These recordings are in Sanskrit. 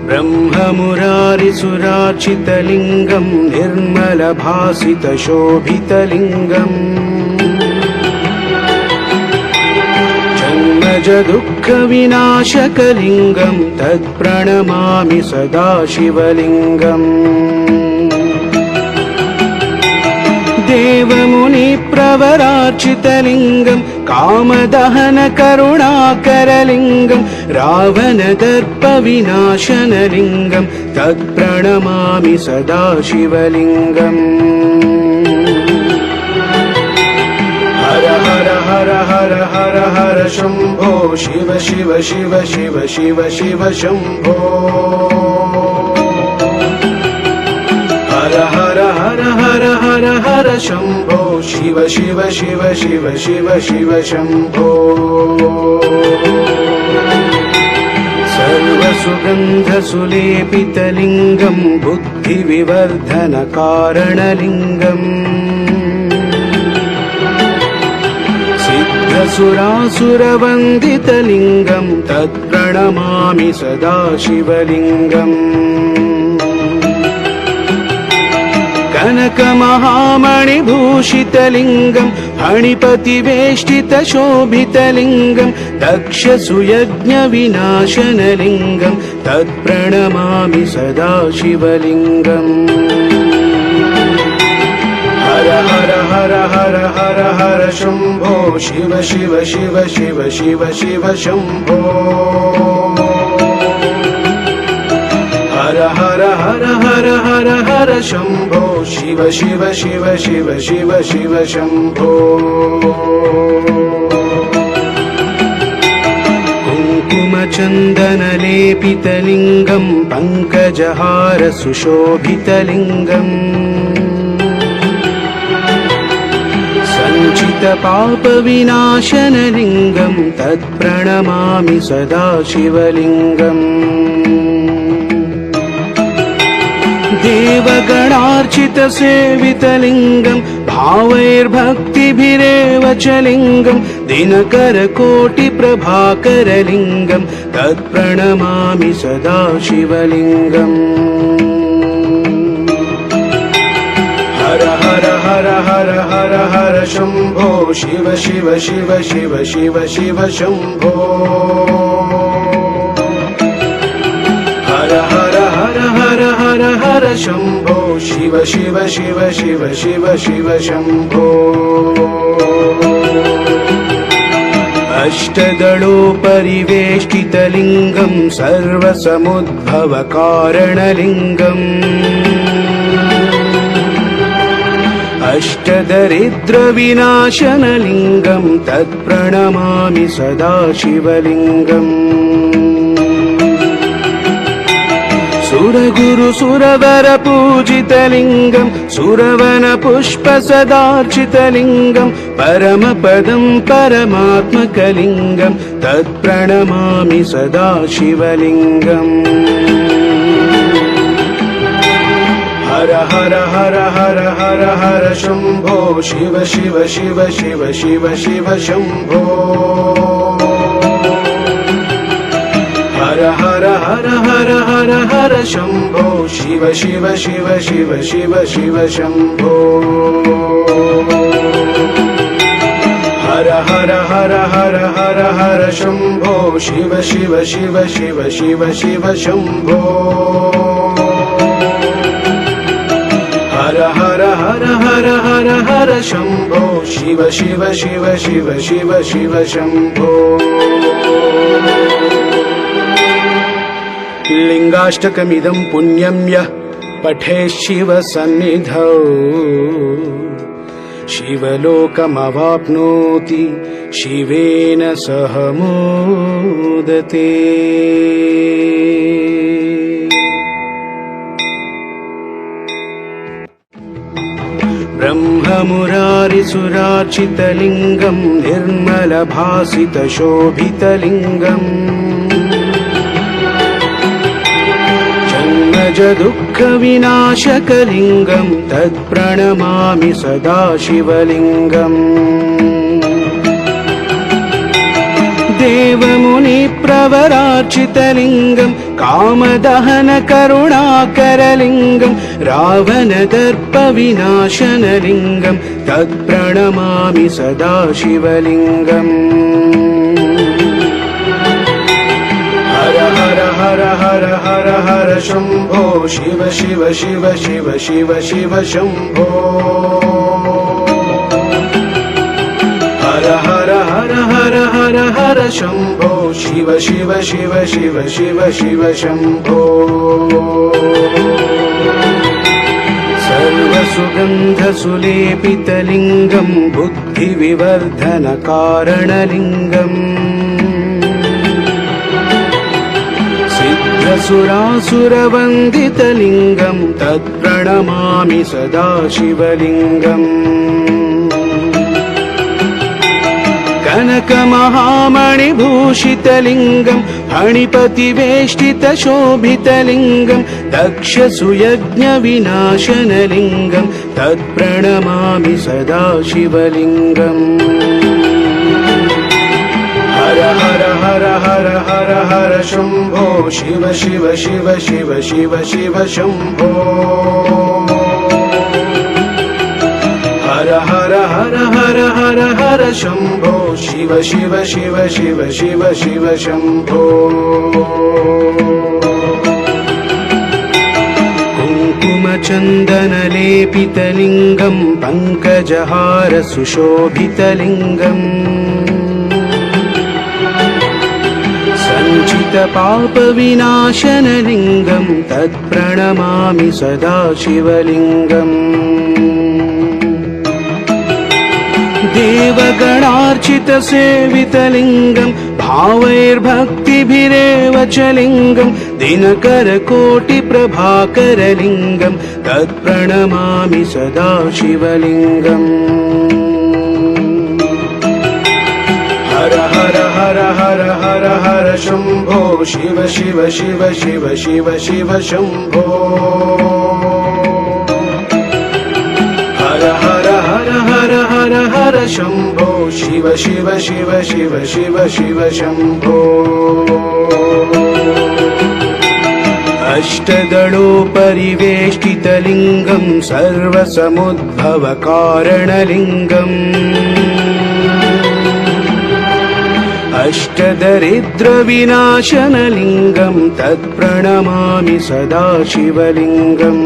ब्रह्ममुरारिसुरार्चितलिङ्गं निर्मलभासितशोभितलिङ्गम् जन्मजदुःखविनाशकलिङ्गं तत्प्रणमामि सदा शिवलिङ्गम् देवमुनिप्रवरार्चितलिङ्गं कामदहनकरुणाकरलिङ्गं रावणदर्पविनाशनलिङ्गं तत्प्रणमामि सदा शिवलिङ्गम् हर हर हर हर हर हर शम्भो शिव शिव शिव शिव शिव शिव शम्भो हर हर हर हर हर हर शम्भो शिव शिव शिव शिव शिव शिव शम्भो सर्वसुगन्धसुलेपितलिङ्गं बुद्धिविवर्धनकारणलिङ्गम् सिद्धसुरासुरवन्दितलिङ्गं तत्प्रणमामि सदा शिवलिङ्गम् कनकमहामणिभूषितलिङ्गं फणिपतिवेष्टितशोभितलिङ्गं दक्षसुयज्ञविनाशनलिङ्गं तत्प्रणमामि सदा शिवलिङ्गम् हर हर हर हर हर हर शम्भो शिव शिव शिव शिव शिव शिव शम्भो हर हर हर हर हर हर शम्भो शिव शिव शिव शिव शिव शिव शम्भो कुङ्कुमचन्दनलेपितलिङ्गं पङ्कजहारसुशोभितलिङ्गम् सञ्चितपापविनाशनलिङ्गं तत्प्रणमामि सदा शिवलिङ्गम् देवगणार्चितसेवितलिङ्गं भावैर्भक्तिभिरेव च लिङ्गं दिनकरकोटिप्रभाकरलिङ्गं तत्प्रणमामि सदा शिवलिङ्गम् हर हर हर हर हर हर शम्भो शिव शिव शिव शिव शिव शिव शम्भो हर हर हर हर हर हर शम्भो शिव शिव शिव शिव शिव शिव शम्भो अष्टदलोपरिवेष्टितलिङ्गं सर्वसमुद्भवकारणलिङ्गम् अष्टदरिद्रविनाशनलिङ्गं तत्प्रणमामि सदा शिवलिङ्गम् सुरगुरुसुरवरपूजितलिङ्गं सुरवनपुष्पसदार्चितलिङ्गं परमपदं परमात्मकलिङ्गं तत्प्रणमामि सदा शिवलिङ्गम् हर हर हर हर हर हर शम्भो शिव शिव शिव शिव शिव शिव शम्भो हर हर हर हर हर हर शम्भो शिव शिव शिव शिव शिव शिव शम्भो हर हर हर हर हर हर शम्भो शिव शिव शिव शिव शिव शिव शम्भो हर हर हर हर हर हर शम्भो शिव शिव शिव शिव शिव शिव शम्भो लिङ्गाष्टकमिदं पुण्यं यः पठेत् शिवसन्निधौ शिवलोकमवाप्नोति शिवेन सह मोदते। ब्रह्ममुरारिसुरार्चितलिङ्गं निर्मलभासितशोभितलिङ्गम् जन्मजदुःखविनाशकलिङ्गं तत्प्रणमामि सदा शिवलिङ्गम् देवमुनिप्रवरार्चितलिङ्गं कामदहनकरुणाकरलिङ्गं रावणदर्पविनाशनलिङ्गं तत्प्रणमामि सदा शिवलिङ्गम्। हर हर हर हर हर हर शम्भो शिव शिव शिव शिव शिव शिव शम्भो। हर हर हर हर हर हर शम्भो शिव शिव शिव शिव शिव शिव शम्भो। सर्वसुगन्धसुलेपितलिङ्गं बुद्धिविवर्धनकारणलिङ्गम् सिद्धसुरासुरवन्दितलिङ्गं तत्प्रणमामि सदा शिवलिङ्गम्। कनकमहामणिभूषितलिङ्गं फणिपतिवेष्टितशोभितलिङ्गं दक्षसुयज्ञविनाशनलिङ्गं तत्प्रणमामि सदा शिवलिङ्गम्। हर हर हर हर हर हर शम्भो शिव शिव शिव शिव शिव शिव शम्भो। हर हर हर हर हर हर शम्भो शिव शिव शिव शिव शिव शिव शम्भो। कुङ्कुमचन्दनलेपितलिङ्गं पङ्कजहार सुशोभितलिङ्गम् सञ्चितपापविनाशनलिङ्गं तत्प्रणमामि सदा शिवलिङ्गम्। देवगणार्चितसेवितलिङ्गं भावैर्भक्तिभिरेव च लिङ्गं दिनकरकोटिप्रभाकरलिङ्गं तत्प्रणमामि सदा शिवलिङ्गम्। हर हर हर हर हर हर शम्भो शिव शिव शिव शिव शिव शिव शम्भो। हर हर हर हर हर हर शम्भो शिव शिव शिव शिव शिव शिव शम्भो। अष्टदलोपरिवेष्टितलिङ्गं सर्वसमुद्भवकारणलिङ्गम् अष्टदरिद्रविनाशनलिङ्गं तत्प्रणमामि सदा शिवलिङ्गम्।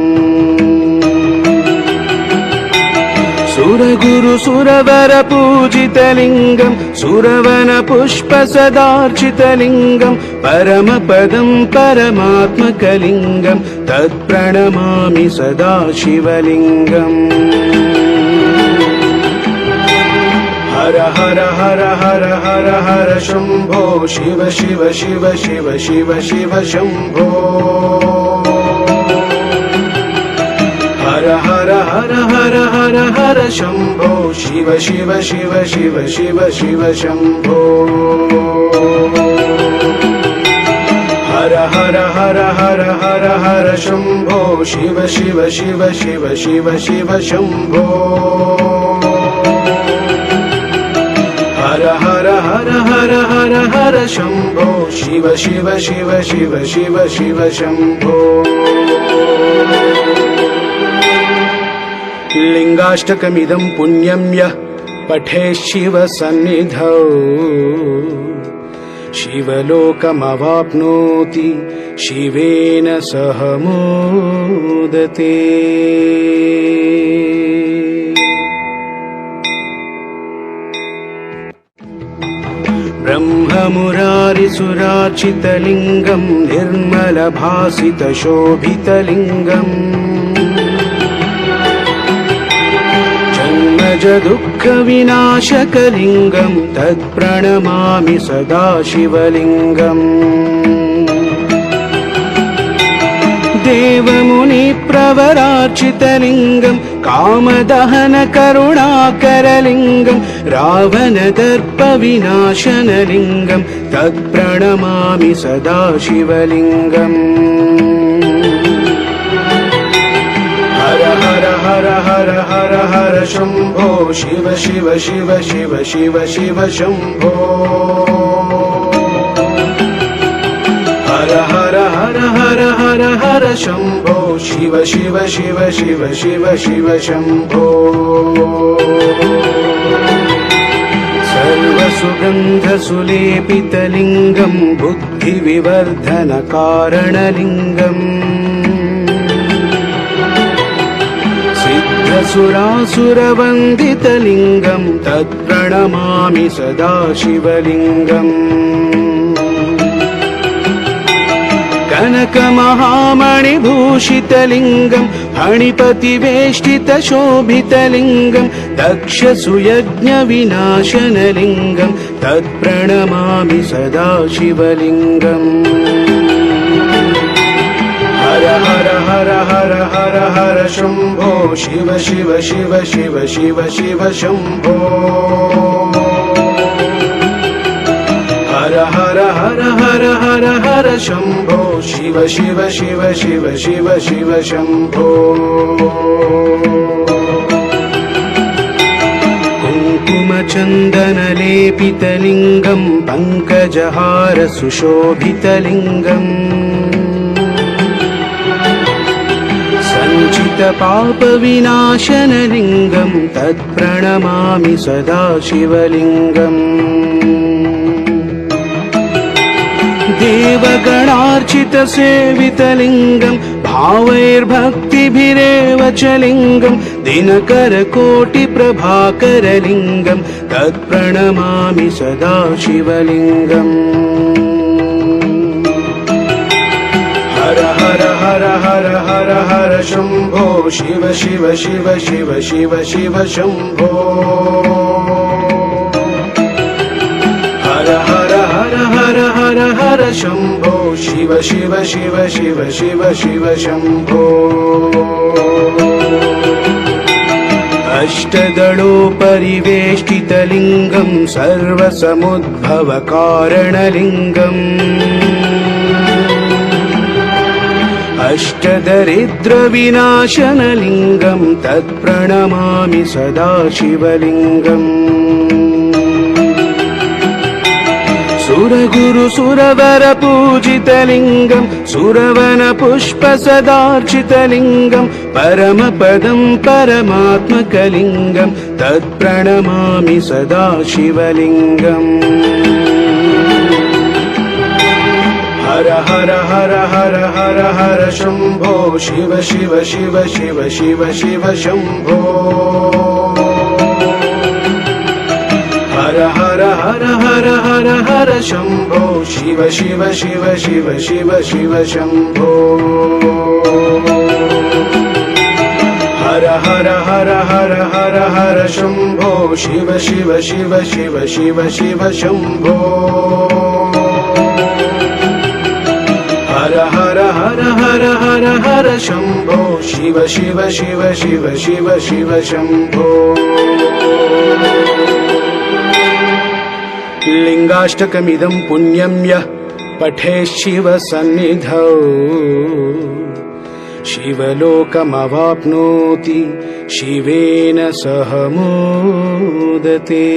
सुरगुरुसुरवरपूजितलिङ्गं सुरवनपुष्पसदार्चितलिङ्गं परमपदं परमात्मकलिङ्गं तत्प्रणमामि सदा शिवलिङ्गम्। हर हर हर हर हर हर शम्भो शिव शिव शिव शिव शिव शिव शम्भो। हर हर हर हर हर हर शम्भो शिव शिव शिव शिव शिव शिव शम्भो। हर हर हर हर हर हर शम्भो शिव शिव शिव शिव शिव शिव शम्भो। हर हर हर हर हर हर शम्भो शिव शिव शिव शिव शिव शिव शम्भो। लिङ्गाष्टकमिदं पुण्यं यः पठेत् शिवसन्निधौ शिवलोकमवाप्नोति शिवेन सह मोदते। ब्रह्ममुरारिसुरार्चितलिङ्गं निर्मलभासितशोभितलिङ्गम् जन्मजदुःखविनाशकलिङ्गं तत्प्रणमामि सदा शिवलिङ्गम्। देवमुनिप्रवरार्चितलिङ्गं कामदहनकरुणाकरलिङ्गं रावणदर्पविनाशनलिङ्गं तत्प्रणमामि सदा शिवलिङ्गम्। हर हर हर हर हर हर शम्भो शिव शिव शिव शिव शिव शिव शम्भो। हर हर हर शम्भो शिव शिव शिव शिव शिव शिव शम्भो सर्वसुगन्धसुलेपितलिङ्गं बुद्धिविवर्धनकारणलिङ्गम् सिद्धसुरासुरवन्दितलिङ्गं तत्प्रणमामि सदा शिवलिङ्गम् कनकमहामणिभूषितलिङ्गं फणिपतिवेष्टितशोभितलिङ्गं दक्षसुयज्ञविनाशनलिङ्गं तत्प्रणमामि सदा शिवलिङ्गम् हर हर हर हर हर हर शम्भो शिव शिव शिव शिव शिव शिव शम्भो हर हर हर हर हर हर शम्भो शिव शिव शिव शिव शिव शिव शम्भो कुङ्कुमचन्दनलेपितलिङ्गं पङ्कजहार सुशोभितलिङ्गम् सञ्चितपापविनाशनलिङ्गं तत्प्रणमामि सदा शिवलिङ्गम् देवगणार्चितसेवितलिङ्गं भावैर्भक्तिभिरेव च लिङ्गं दिनकरकोटिप्रभाकरलिङ्गं तत्प्रणमामि सदा शिवलिङ्गम् हर हर हर हर हर हर शम्भो शिव शिव शिव शिव शिव शिव शम्भो हर हर हर हर हर हर शम्भो शिव शिव शिव शिव शिव शिव शम्भो अष्टदलोपरिवेष्टितलिङ्गं सर्वसमुद्भवकारणलिङ्गम् अष्टदरिद्रविनाशनलिङ्गं तत्प्रणमामि सदा शिवलिङ्गम् सुरगुरुसुरवरपूजितलिङ्गं सुरवनपुष्पसदार्चितलिङ्गं परमपदं परमात्मकलिङ्गं तत्प्रणमामि सदा शिवलिङ्गम् हर हर हर हर हर हर शम्भो शिव शिव शिव शिव शिव शिव शम्भो हर हर हर हर हर हर शम्भो शिव शिव शिव शिव शिव शिव शम्भो हर हर हर हर हर हर शम्भो शिव शिव शिव शिव शिव शिव शम्भो हर हर हर हर हर हर शम्भो शिव शिव शिव शिव शिव शिव शम्भो लिङ्गाष्टकमिदं पुण्यं यः पठेत् शिवसन्निधौ शिवलोकमवाप्नोति शिवेन सह मोदते।